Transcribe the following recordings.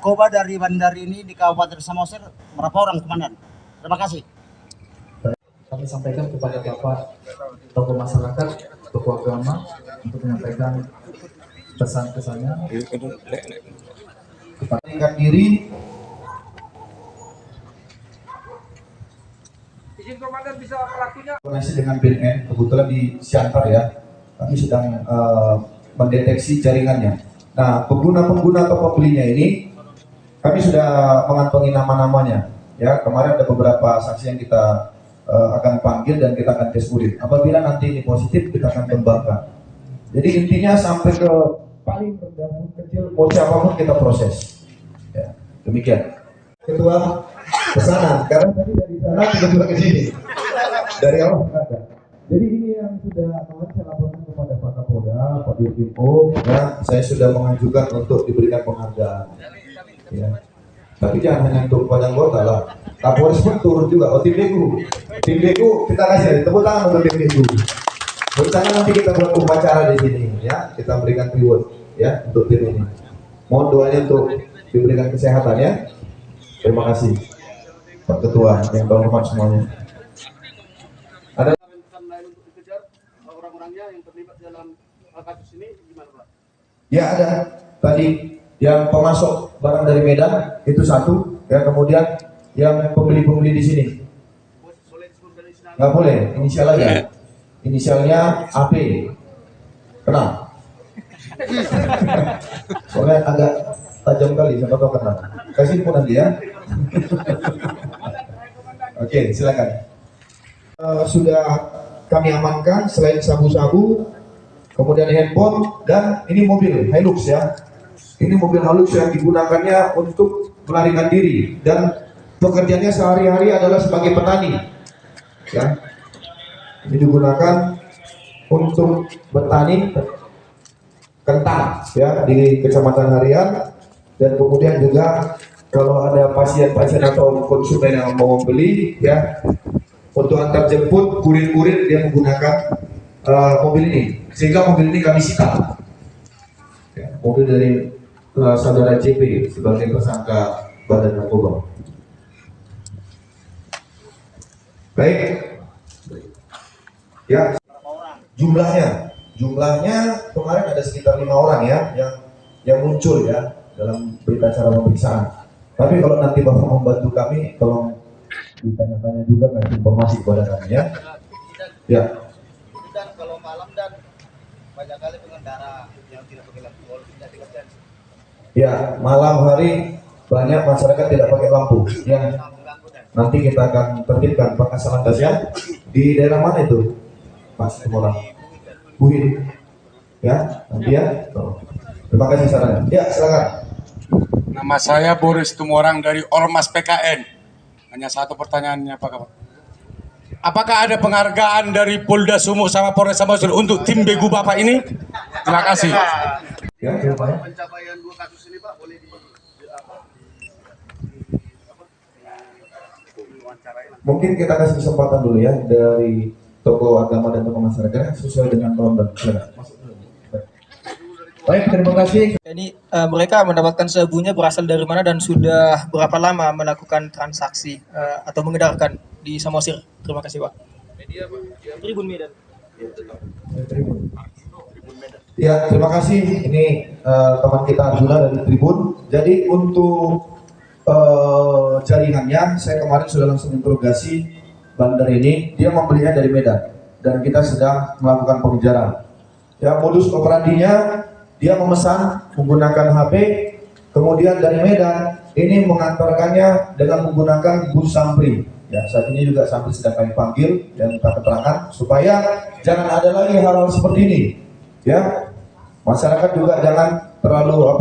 narkoba dari bandar ini di Kabupaten Samosir berapa orang, Komandan? Terima kasih. Kami sampaikan kepada Bapak tokoh masyarakat, tokoh agama untuk menyampaikan pesan-pesannya. Meningkat diri. Izin komandan bisa pelakunya. Koordinasi dengan BNN kebetulan di Siantar ya, kami sedang mendeteksi jaringannya. Nah, pengguna-pengguna atau pembelinya ini kami sudah mengantongi nama-namanya. Ya, kemarin ada beberapa saksi yang kita akan panggil dan kita akan tes urin. Apabila nanti ini positif, kita akan kembangkan. Jadi intinya sampai ke paling rendah kecil, mau siapapun kita proses. Ya, demikian. Ketua ke sana, karena tadi dari sana kebetulan ke sini. Dari awal ada. Jadi ini yang sudah kemarin saya laporkan kepada Pak Kapolda, Pak Dirkrimum, ya, saya sudah mengajukan untuk diberikan penghargaan. Ya. Tapi jangan hanya untuk pada anggota lah. Kapolres pun turun juga. Oh, tim Begu kita kasih tepuk tangan untuk tim Begu. Rencana nanti kita buat upacara di sini, ya. Kita berikan reward, ya, untuk tim ini. Mohon doanya untuk diberikan kesehatan, ya. Terima kasih, Pak Ketua yang terhormat semuanya. Ada Pesan lain untuk dikejar orang-orangnya yang terlibat dalam kasus ini gimana, Pak? Ya, ada tadi yang pemasok barang dari Medan itu satu, ya, kemudian yang pembeli-pembeli di sini Boleh disebutkan istilah? nggak boleh, inisial aja, inisialnya AP, kenal? Soalnya agak tajam kali, siapa tahu kenal. Kasih info nanti ya. Oke, silakan. Sudah kami amankan selain sabu-sabu, kemudian handphone, dan ini mobil Hilux ya. Ini mobil Hilux yang digunakannya untuk melarikan diri dan pekerjaannya sehari-hari adalah sebagai petani. Ya, ini digunakan untuk bertani kentang ya di Kecamatan Harian, dan kemudian juga kalau ada pasien-pasien atau konsumen yang mau membeli ya untuk antar jemput kurir-kurir dia menggunakan mobil ini, sehingga mobil ini kami sita ya, mobil dari saudara CP sebagai tersangka Badan Narkoba. Baik ya, jumlahnya kemarin ada sekitar 5 orang ya yang muncul ya dalam berita acara pemeriksaan. Tapi kalau nanti Bapak membantu kami, tolong ditanya-tanya juga kasih informasi kepada kami ya. Ya. Dan kalau malam dan banyak kali pengendara yang tidak pakai lampu, tidak dikasih. Ya, malam hari banyak masyarakat tidak pakai lampu. Ya. Nanti kita akan tertibkan Pakasa Lantasnya di daerah mana itu, Mas Kemola? Buhin. Ya, nanti ya. Terima kasih sarannya. Ya, silakan. Nama saya Boris Tumorang dari Ormas PKN. Hanya satu pertanyaannya, Pak Kapolres. Apakah ada penghargaan dari Polda Sumut sama Polres Samosir untuk tim Begu Bapak ini? Terima kasih. Ya, siapa ya? Pencapaian 2 kasus ini, Pak, boleh Mungkin kita kasih kesempatan dulu ya dari tokoh agama dan tokoh masyarakat sesuai dengan komandan. Baik, terima kasih. Ini mereka mendapatkan sabunya berasal dari mana dan sudah berapa lama melakukan transaksi atau mengedarkan di Samosir? Terima kasih, Pak. media, Pak. Tribun Medan. Ya, terima kasih. Ini teman kita Arjuna dari Tribun. Jadi untuk jaringannya, saya kemarin sudah langsung interogasi bandar ini. Dia membelinya dari Medan dan kita sedang melakukan pengejaran. Ya, modus operandinya dia memesan menggunakan HP, kemudian dari Medan ini mengantarkannya dengan menggunakan bus Sampri. Ya, saat ini juga Sampri sedang kami panggil dan minta keterangan supaya jangan ada lagi hal-hal seperti ini. Ya, masyarakat juga jangan terlalu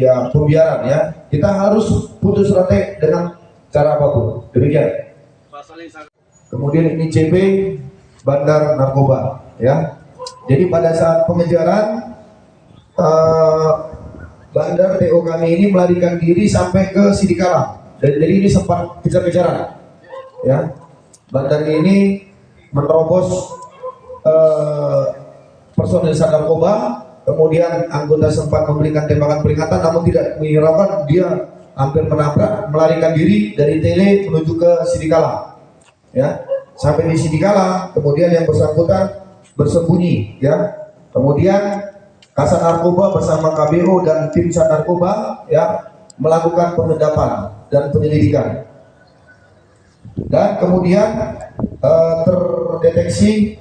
ya pembiaran ya. Kita harus putus rantai dengan cara apapun. Demikian. Kemudian ini CP Bandar Narkoba ya. Jadi pada saat pengejaran bandar TO kami ini melarikan diri sampai ke Sidikala. Dan jadi ini sempat kejar-kejaran. Ya. Bandar ini menerobos personil Sar Narkoba kemudian anggota sempat memberikan tembakan peringatan, namun tidak menghiraukan, dia hampir menabrak, melarikan diri dari Tele menuju ke Sidikala. Ya, sampai di Sidikala, kemudian yang bersangkutan bersembunyi. Ya, kemudian Kasat Narkoba bersama KBO dan tim Sat Narkoba ya melakukan pengendapan dan penyelidikan. Dan kemudian terdeteksi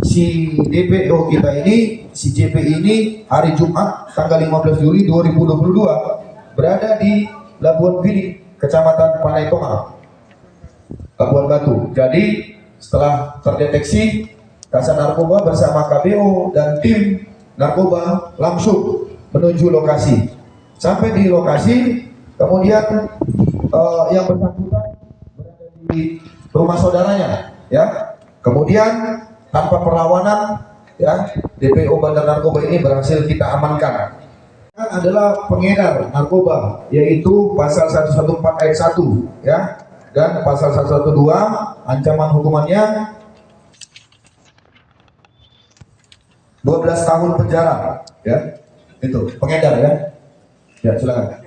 si DPO kita ini, si JP ini hari Jumat tanggal 15 Juli 2022 berada di Labuan Bilik, Kecamatan Panaitonga, Labuan Batu. Jadi setelah terdeteksi, Kasat Narkoba bersama KBO dan tim narkoba langsung menuju lokasi. Sampai di lokasi, kemudian yang bersangkutan berada di rumah saudaranya, ya. Kemudian tanpa perlawanan, ya, DPO Bandar Narkoba ini berhasil kita amankan. Adalah pengedar narkoba, yaitu pasal 114 ayat 1, ya, dan pasal 112 ancaman hukumannya 12 tahun penjara, ya. Itu pengedar, ya. Ya, silakan.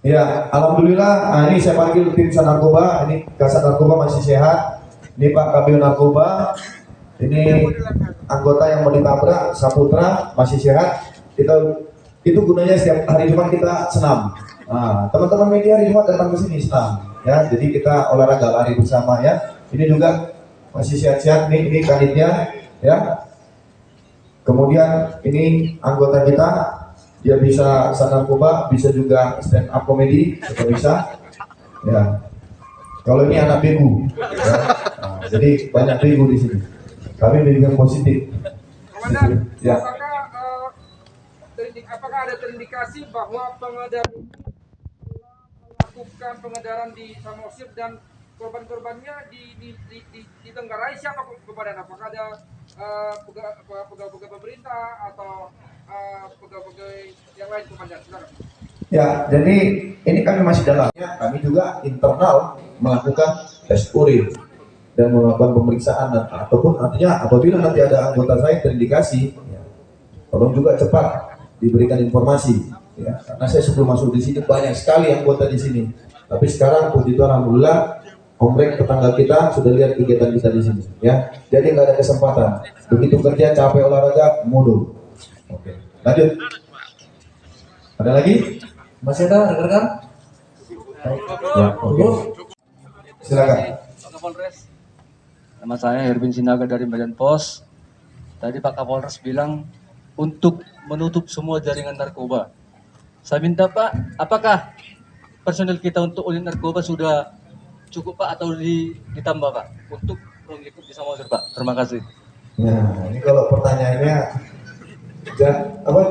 Ya, alhamdulillah. Nah, ini saya panggil tim Sat Narkoba. Ini Kasat Narkoba masih sehat. Ini Pak Kabio Narkoba. Ini anggota yang mau ditabrak, Saputra masih sehat. Itu gunanya setiap hari Jumat kita senam. Nah, teman-teman media hari Jumat datang ke sini senam, ya. Jadi kita olahraga lari bersama, ya. Ini juga masih sehat-sehat, nih, ini kanitnya, ya. Kemudian ini anggota kita, dia bisa Sat Narkoba, bisa juga stand up comedy, juga bisa, ya. Kalau ini anak begu, ya. Nah, jadi banyak begu di sini. Kami berikan positif. Komandan, ya. Apakah ada terindikasi bahwa pengedar melakukan pengedaran di Samosir dan korban-korbannya ditenggarai siapa kepada? Apakah ada pegawai pemerintah atau pegawai yang lain, Komandan? Ya, jadi ini kami masih dalamnya. Kami juga internal melakukan tes urin dan melakukan pemeriksaan, ataupun artinya apabila nanti ada anggota saya terindikasi, ya, tolong juga cepat diberikan informasi, ya. Karena saya sebelum masuk di sini banyak sekali anggota di sini. Tapi sekarang puji Tuhan alhamdulillah, komplek tetangga kita sudah lihat kegiatan kita di sini, ya. Jadi nggak ada kesempatan. Begitu kerja capek olahraga mundur. Oke, lanjut. Ada lagi? Masih ada rekan-rekan? Ya, oke. Silakan. Pak Kapolres, nama saya Herbin Sinaga dari Badan Pos. Tadi Pak Kapolres bilang untuk menutup semua jaringan narkoba. Saya minta Pak, apakah personel kita untuk unit narkoba sudah cukup Pak atau ditambah Pak untuk mengikut di Samosir Pak? Terima kasih. Nah, ini kalau pertanyaannya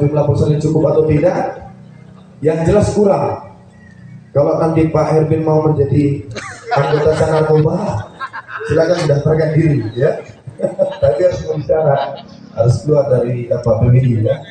jumlah personil cukup atau tidak, yang jelas kurang. Kalau nanti Pak Herbin mau menjadi anggota Sat Narkoba, silakan daftarkan diri, ya. Tapi harus berbicara, harus keluar dari PBB, ya.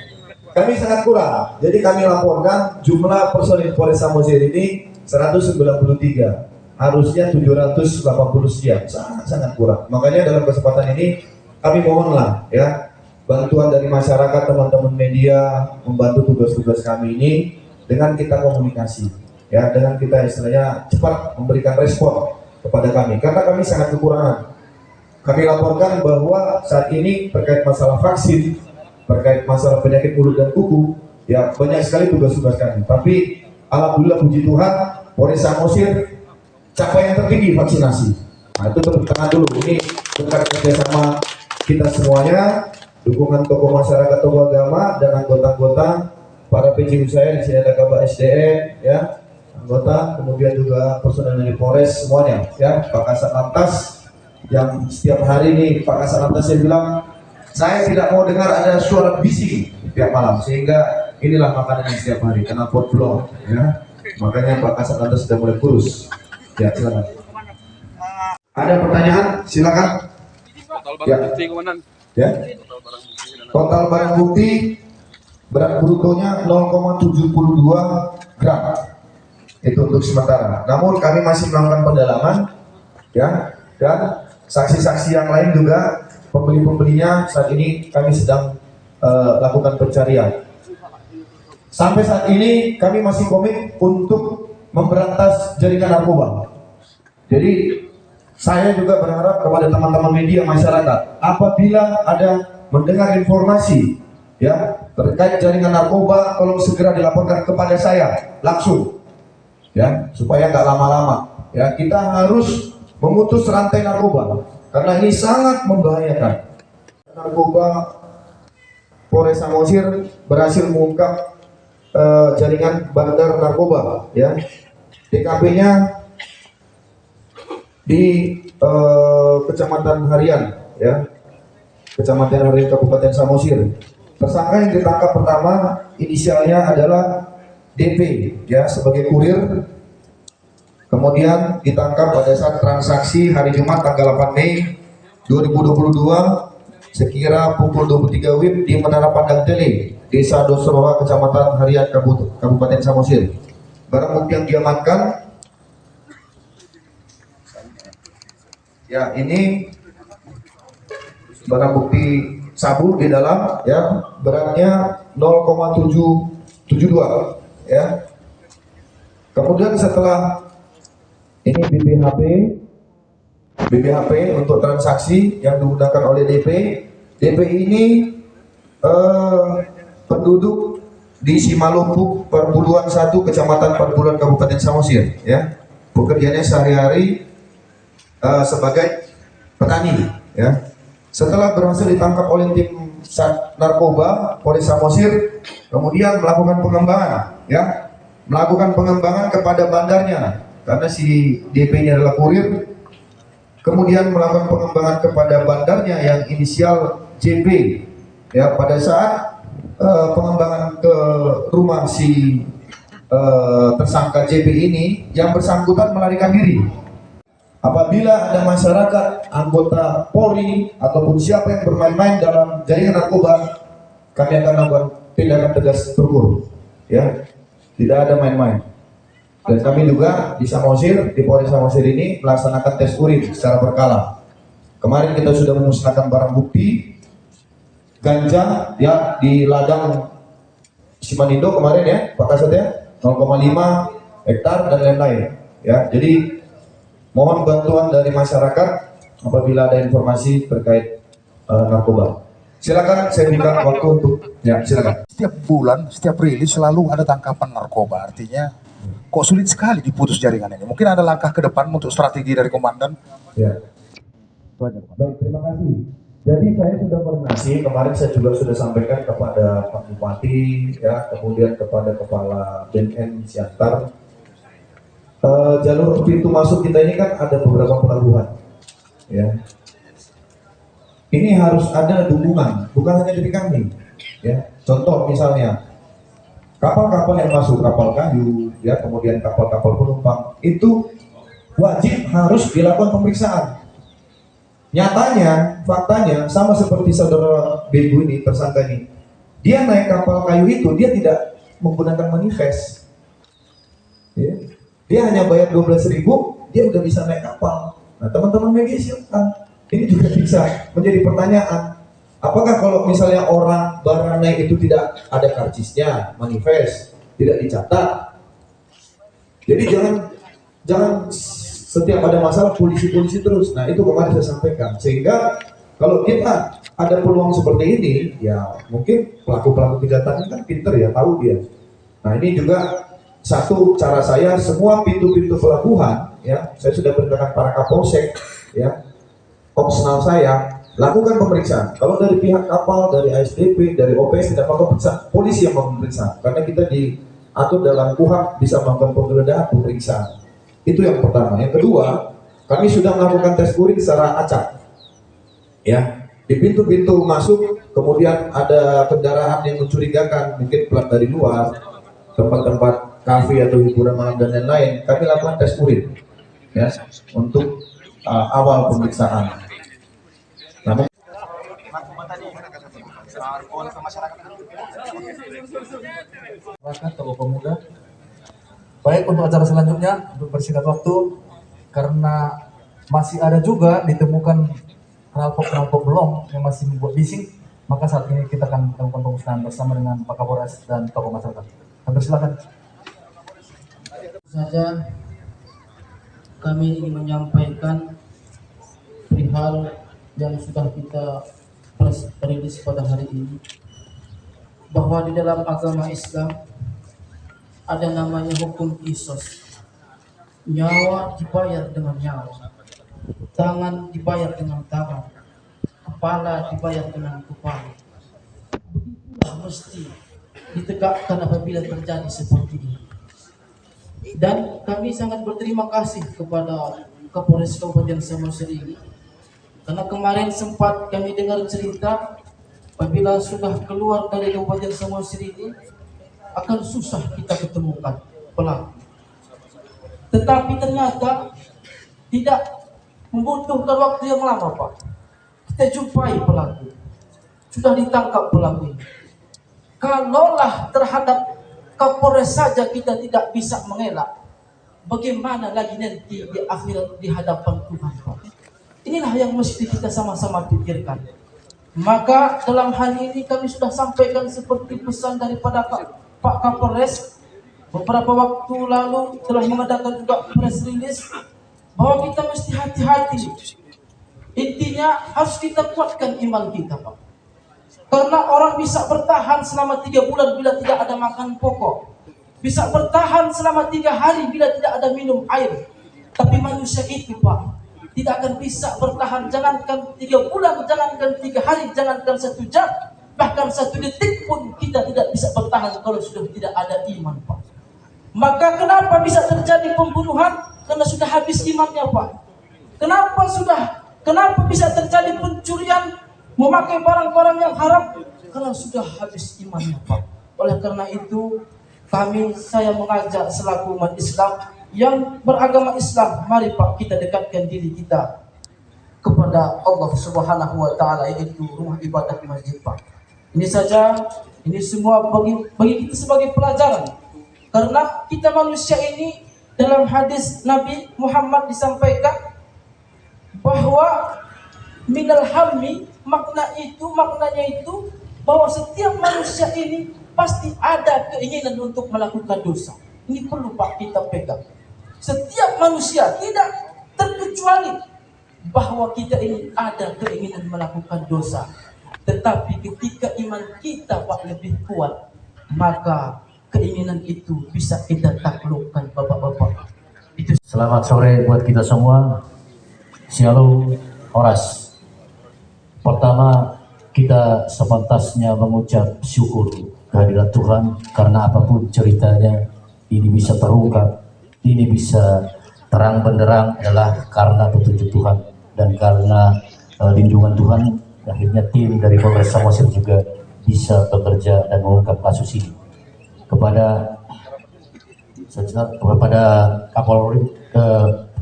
Kami sangat kurang, jadi kami laporkan jumlah personil Polres Samosir ini 193, harusnya 780 sekian, sangat kurang. Makanya dalam kesempatan ini kami mohonlah, ya, bantuan dari masyarakat, teman-teman media membantu tugas-tugas kami ini dengan kita komunikasi, ya, dengan kita istilahnya cepat memberikan respon kepada kami, karena kami sangat kekurangan. Kami laporkan bahwa saat ini terkait masalah vaksin, terkait masalah penyakit mulut dan kuku, ya banyak sekali tugas-tugas kami. Tapi alhamdulillah puji Tuhan, Polres Samosir capaian tertinggi vaksinasi. Nah, itu tepuk tangan dulu. Ini berkat kerjasama kita semuanya, dukungan tokoh masyarakat, tokoh agama, dan anggota-anggota, para PJU saya di sini ada Kabak SDM, ya, anggota, kemudian juga personel dari Polres semuanya, ya, Pak Kasat Lantas, yang setiap hari ini Pak Kasat Lantas saya bilang, saya tidak mau dengar ada suara bising tiap malam, sehingga inilah makanannya setiap hari, karena pot blok, ya. Makanya Pak Kasat Lantas sudah mulai kurus. Ya, silakan. Ada pertanyaan? Silakan. Total barang bukti, Komandan. Ya. Total barang bukti berat brutonya 0,72 gram. Itu untuk sementara. Namun kami masih melakukan pendalaman, ya, dan saksi-saksi yang lain juga, pembeli-pembelinya saat ini kami sedang lakukan pencarian. Sampai saat ini kami masih komit untuk memberantas jaringan narkoba. Jadi saya juga berharap kepada teman-teman media masyarakat, apabila ada mendengar informasi ya terkait jaringan narkoba, tolong segera dilaporkan kepada saya langsung, ya, supaya nggak lama-lama. Ya, kita harus memutus rantai narkoba karena ini sangat membahayakan. Narkoba Polres Samosir berhasil mengungkap jaringan bandar narkoba, ya. TKP-nya di Kecamatan Harian, ya, Kecamatan Harian Kabupaten Samosir. Tersangka yang ditangkap pertama inisialnya adalah DP, ya, sebagai kurir. Kemudian ditangkap pada saat transaksi hari Jumat tanggal 8 Mei 2022 sekira pukul 23 WIB di Menara Pandang Tele, Desa Dosroha, Kecamatan Harian, Kabupaten Samosir. Barang bukti yang diamankan, ya, ini barang bukti sabu di dalam, ya, beratnya 0,772, ya. Kemudian setelah ini BBHP untuk transaksi yang digunakan oleh DP. DP ini penduduk di Simalungun Perburuan 1 Kecamatan Perburuan Kabupaten Samosir, ya. Pekerjaannya sehari-hari sebagai petani, ya. Setelah berhasil ditangkap oleh tim Sat Narkoba Polres Samosir, kemudian melakukan pengembangan, ya, melakukan pengembangan kepada bandarnya karena si DP-nya adalah kurir. Kemudian melakukan pengembangan kepada bandarnya yang inisial JB, ya. Pada saat pengembangan ke rumah si tersangka JB ini, yang bersangkutan melarikan diri. Apabila ada masyarakat, anggota Polri ataupun siapa yang bermain-main dalam jaringan narkoba, kami akan lakukan tindakan tegas terukur, ya. Tidak ada main-main. Dan kami juga di Samosir, di Polres Samosir ini melaksanakan tes urin secara berkala. Kemarin kita sudah memusnahkan barang bukti ganja, ya, di ladang Simanindo kemarin, ya, Pak Kasat, ya, 0,5 hektar dan lain-lain, ya. Jadi mohon bantuan dari masyarakat apabila ada informasi terkait narkoba. Silakan, saya berikan waktu untuk, ya, silakan. Setiap bulan, setiap rilis selalu ada tangkapan narkoba. Artinya kok sulit sekali diputus jaringan ini. Mungkin ada langkah ke depan untuk strategi dari komandan. Ya. Baik, terima kasih. Jadi saya sudah koordinasi, kemarin saya juga sudah sampaikan kepada Pak Bupati, ya, kemudian kepada Kepala BNN Siantar. Jalur pintu masuk kita ini kan ada beberapa pelabuhan, ya. Ini harus ada dukungan, bukan hanya dari kami, ya. Contoh misalnya kapal-kapal yang masuk, kapal kayu, ya, kemudian kapal-kapal penumpang, itu wajib harus dilakukan pemeriksaan. Nyatanya, faktanya sama seperti saudara Bego ini, tersangka ini, dia naik kapal kayu itu dia tidak menggunakan manifest, ya. Dia hanya bayar 12.000, dia udah bisa naik kapal. Nah, teman-teman media silakan. Ini juga bisa menjadi pertanyaan. Apakah kalau misalnya orang barang naik itu tidak ada karcisnya, manifest, tidak dicatat? Jadi jangan setiap ada masalah polisi terus. Nah, itu kemarin saya sampaikan. Sehingga kalau kita ada peluang seperti ini, ya mungkin pelaku-pelaku kejahatan kan pinter, ya, tahu dia. Nah, ini juga satu cara saya, semua pintu-pintu pelabuhan, ya, saya sudah perintahkan para kapolsek, ya, opsional saya, lakukan pemeriksaan. Kalau dari pihak kapal, dari ASDP, dari OPS tidak melakukan pemeriksaan, polisi yang memeriksa, karena kita diatur dalam KUHP bisa melakukan penggeledahan, pemeriksaan. Itu yang pertama. Yang kedua, kami sudah melakukan tes urin secara acak, ya, di pintu-pintu masuk. Kemudian ada kendaraan yang mencurigakan, mungkin plat dari luar, tempat-tempat kafe atau hiburan malam dan lain-lain, kami lakukan tes urin, ya, untuk awal pemeriksaan. Namun masyarakat, tokoh pemuda. Baik, untuk acara selanjutnya, untuk bersingkat waktu, karena masih ada juga ditemukan knalpot belum yang masih membuat bising, maka saat ini kita akan melakukan pemusnahan bersama dengan Pak Kapolres dan tokoh masyarakat. Kami silakan. Saja kami ingin menyampaikan perihal yang sudah kita rilis pada hari ini, bahwa di dalam agama Islam ada namanya hukum qisas. Nyawa dibayar dengan nyawa, tangan dibayar dengan tangan, kepala dibayar dengan kepala. Begitulah mesti ditegakkan apabila terjadi seperti ini. Dan kami sangat berterima kasih kepada Kapolres Kabupaten Samosir ini, karena kemarin sempat kami dengar cerita apabila sudah keluar dari Kabupaten Samosir ini akan susah kita ketemukan pelaku. Tetapi ternyata tidak membutuhkan waktu yang lama, Pak. Kita jumpai pelaku, sudah ditangkap pelaku ini. Kalaulah terhadap Kapolres saja kita tidak bisa mengelak, bagaimana lagi nanti di akhirat di hadapan Tuhan, Pak. Inilah yang mesti kita sama-sama pikirkan. Maka dalam hal ini kami sudah sampaikan seperti pesan daripada Pak Kapolres beberapa waktu lalu telah mengadakan juga press release bahwa kita mesti hati-hati. Intinya harus kita kuatkan iman kita, Pak. Karena orang bisa bertahan selama 3 bulan bila tidak ada makan pokok, bisa bertahan selama 3 hari bila tidak ada minum air. Tapi manusia itu, Pak, tidak akan bisa bertahan, jangankan 3 bulan, jangankan 3 hari, jangankan 1 jam, bahkan 1 detik pun kita tidak bisa bertahan kalau sudah tidak ada iman, Pak. Maka kenapa bisa terjadi pembunuhan? Karena sudah habis imannya, Pak. Kenapa bisa terjadi pencurian, memakai barang-barang yang haram? Karena sudah habis imannya, Pak. Oleh karena itu, saya mengajak selaku umat Islam yang beragama Islam, mari Pak kita dekatkan diri kita kepada Allah Subhanahu wa taala, yaitu rumah ibadah masjid, Pak. Ini saja, ini semua bagi kita sebagai pelajaran. Karena kita manusia ini dalam hadis Nabi Muhammad disampaikan bahwa minal hammi, maknanya itu bahwa setiap manusia ini pasti ada keinginan untuk melakukan dosa. Ini perlu Pak kita pegang. Setiap manusia tidak terkecuali bahwa kita ini ada keinginan melakukan dosa. Tetapi ketika iman kita, Pak, lebih kuat, maka keinginan itu bisa kita taklukkan, Bapak-bapak. Selamat sore buat kita semua. Shalom Horas. Pertama, kita sepantasnya mengucap syukur kehadiran Tuhan, karena apapun ceritanya ini bisa terungkap, ini bisa terang benderang adalah karena petunjuk Tuhan dan karena lindungan Tuhan. Akhirnya tim dari Polres Samosir juga bisa bekerja dan mengungkap kasus ini. Kepada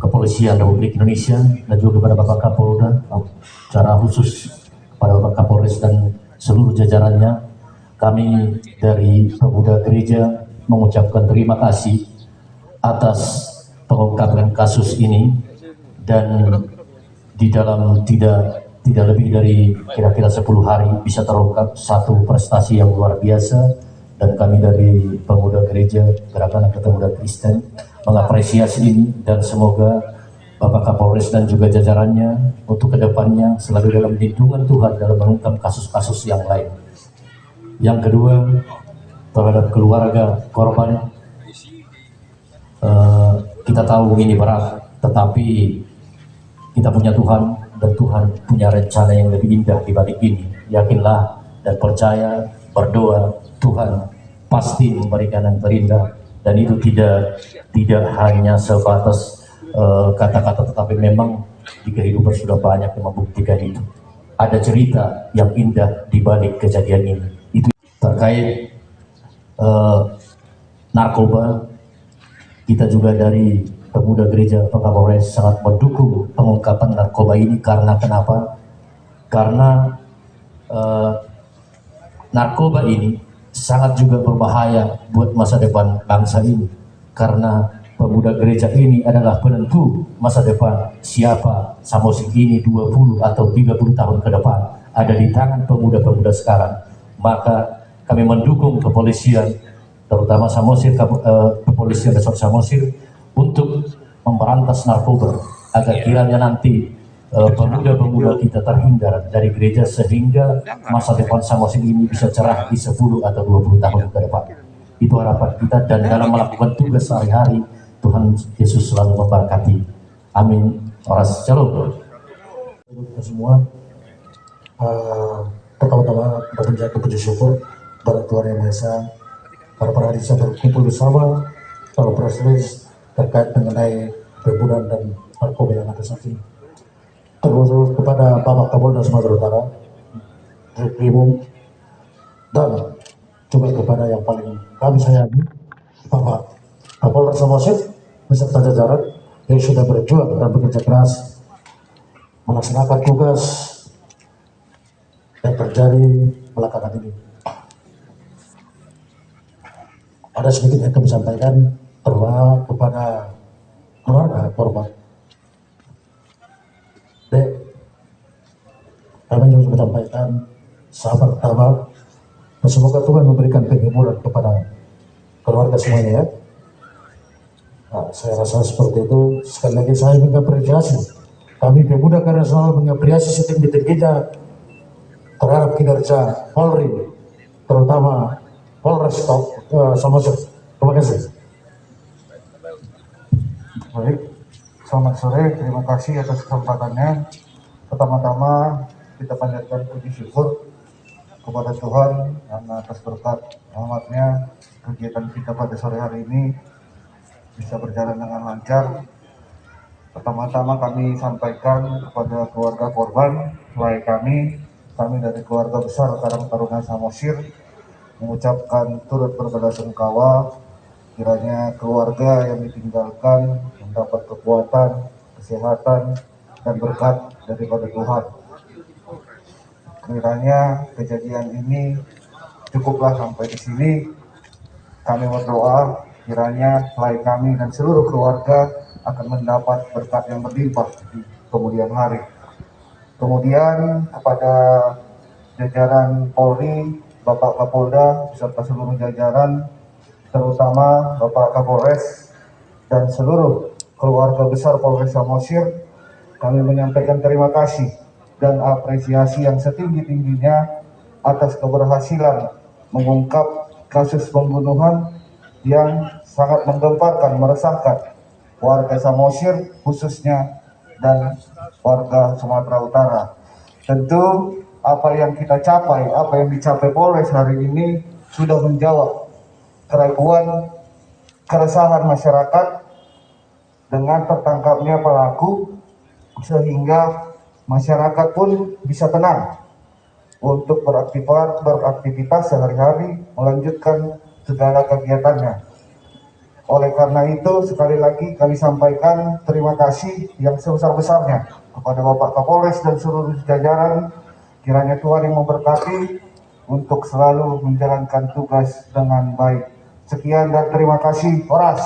Kepolisian Republik Indonesia dan juga kepada Bapak Kapolda, secara khusus kepada Bapak Kapolres dan seluruh jajarannya, kami dari Pemuda Gereja mengucapkan terima kasih atas pengungkapan kasus ini, dan di dalam tidak lebih dari kira-kira 10 hari bisa terungkap satu prestasi yang luar biasa. Dan kami dari Pemuda Gereja Gerakan Pemuda Kristen mengapresiasi ini, dan semoga Bapak Kapolres dan juga jajarannya untuk kedepannya selalu dalam lindungan Tuhan dalam mengungkap kasus-kasus yang lain. Yang kedua, terhadap keluarga korban, kita tahu ini berat, tetapi kita punya Tuhan dan Tuhan punya rencana yang lebih indah di balik ini. Yakinlah dan percaya, berdoa, Tuhan pasti memberikan yang terindah, dan itu tidak hanya sebatas kata-kata, tetapi memang di kehidupan sudah banyak yang membuktikan itu. Ada cerita yang indah di balik kejadian ini. Itu terkait narkoba. Kita juga dari Pemuda Gereja Pak Kapolres sangat mendukung pengungkapan narkoba ini. Karena kenapa? Karena narkoba ini sangat juga berbahaya buat masa depan bangsa ini, karena pemuda gereja ini adalah penentu masa depan siapa Samosir ini 20 atau 30 tahun ke depan ada di tangan pemuda-pemuda sekarang. Maka kami mendukung kepolisian, terutama Samosir, kepolisian Resort Samosir untuk memberantas narkoba agar kiranya nanti pemuda-pemuda kita terhindar dari gereja sehingga masa depan Samosir ini bisa cerah di 10 atau 20 tahun ke depan. Itu harapan kita, dan dalam melakukan tugas sehari-hari Tuhan Yesus selalu memberkati. Amin. Oras Shalom. Kita semua pertama-tama kita menjaga puji syukur pada Tuhan Yang Maha Esa karena pada hari bisa berkumpul bersama para proses terkait mengenai perburuan dan narkoba yang ada saat ini. Terkhusus kepada Bapak Kapolda Sumatera Utara, Reskrimum, dan juga kepada yang paling kami sayangi, Bapak Kapolres Samosir beserta jajaran yang sudah berjuang dan bekerja keras melaksanakan tugas yang terjadi belakangan ini. Ada sedikit yang kami sampaikan terutama kepada keluarga korban. Dek, kami juga menyampaikan sabar, dan semoga Tuhan memberikan penghiburan kepada keluarga semuanya ya. Nah, saya rasa seperti itu. Sekali lagi saya mengapresiasi, kami pemuda karena selalu mengapresiasi setinggi-tingginya terhadap kinerja Polri, terutama Polres Samosir. Terima kasih. Baik, selamat sore. Terima kasih atas kesempatannya. Pertama-tama kita panjatkan puji syukur kepada Tuhan yang atas berkat rahmatnya kegiatan kita pada sore hari ini bisa berjalan dengan lancar. Pertama-tama kami sampaikan kepada keluarga korban, selain kami dari keluarga besar Karang Taruna Samosir mengucapkan turut berbelasungkawa kiranya keluarga yang ditinggalkan mendapat kekuatan, kesehatan, dan berkat daripada Tuhan. Kiranya kejadian ini cukuplah sampai di sini. Kami berdoa kiranya selain kami dan seluruh keluarga akan mendapat berkat yang berlimpah di kemudian hari. Kemudian kepada jajaran Polri, Bapak Kapolda beserta seluruh jajaran, terutama Bapak Kapolres dan seluruh keluarga besar Polres Samosir, kami menyampaikan terima kasih dan apresiasi yang setinggi-tingginya atas keberhasilan mengungkap kasus pembunuhan yang sangat menggemparkan, meresahkan warga Samosir khususnya dan warga Sumatera Utara. Tentu apa yang kita capai, apa yang dicapai Polres hari ini sudah menjawab keraguan, keresahan masyarakat dengan tertangkapnya pelaku, sehingga masyarakat pun bisa tenang untuk beraktivitas sehari-hari, melanjutkan segala kegiatannya. Oleh karena itu, sekali lagi kami sampaikan terima kasih yang sebesar-besarnya kepada Bapak Kapolres dan seluruh jajaran. Kiranya Tuhan yang memberkati untuk selalu menjalankan tugas dengan baik. Sekian dan terima kasih. Horas.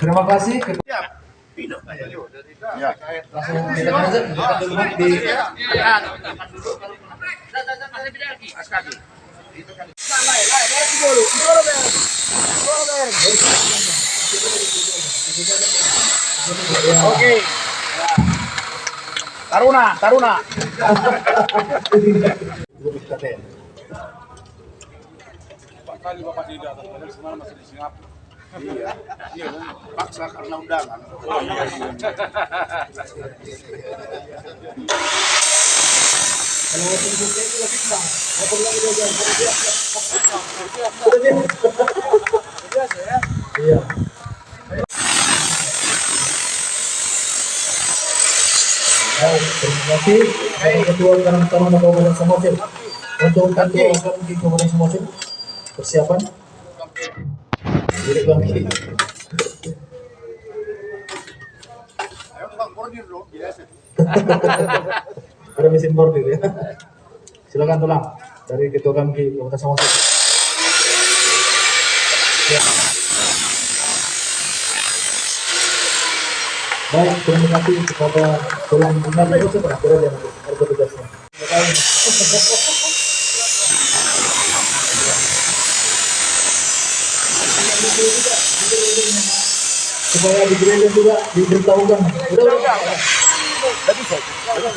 Terima kasih. Ya. Langsung kita aja dulu di Oke. Taruna. Kali Bapak tidak, padahal semalam masih di Singapura. Iya, paksa karena undangan. Iya. Baik, terima kasih Ketua Karang Taruna Kabupaten Samosir. Untuk Ketua Kami Kabupaten Samosir, persiapan. Jadi kami. Ada mesin bordir ya. Silakan tulang dari Ketua Kami Kabupaten Samosir. Ya. Baik, terima kasih kepada tulang bunga itu sebenarnya dia harus tugasnya. Supaya di gereja juga diberitahukan. Udah.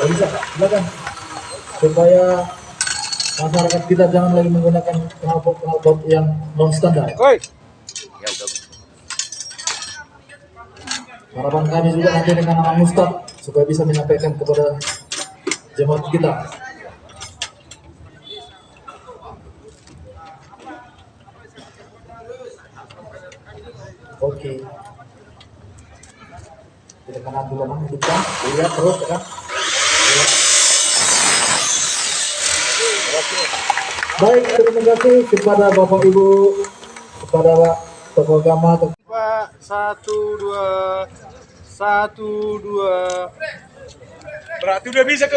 Bisa, silakan. Supaya masyarakat kita jangan lagi menggunakan knalpot yang non standar. Harapan kami juga nanti dengan nama Ustaz supaya bisa menyampaikan kepada jemaat kita. Oke. Kita kanan dulu mang hidupkan, lihat terus ya kan. Baik, terima kasih kepada Bapak Ibu, kepada Pak Tokoh Agama. Pak, 1, 2, 1, 2. Berarti udah bisa ke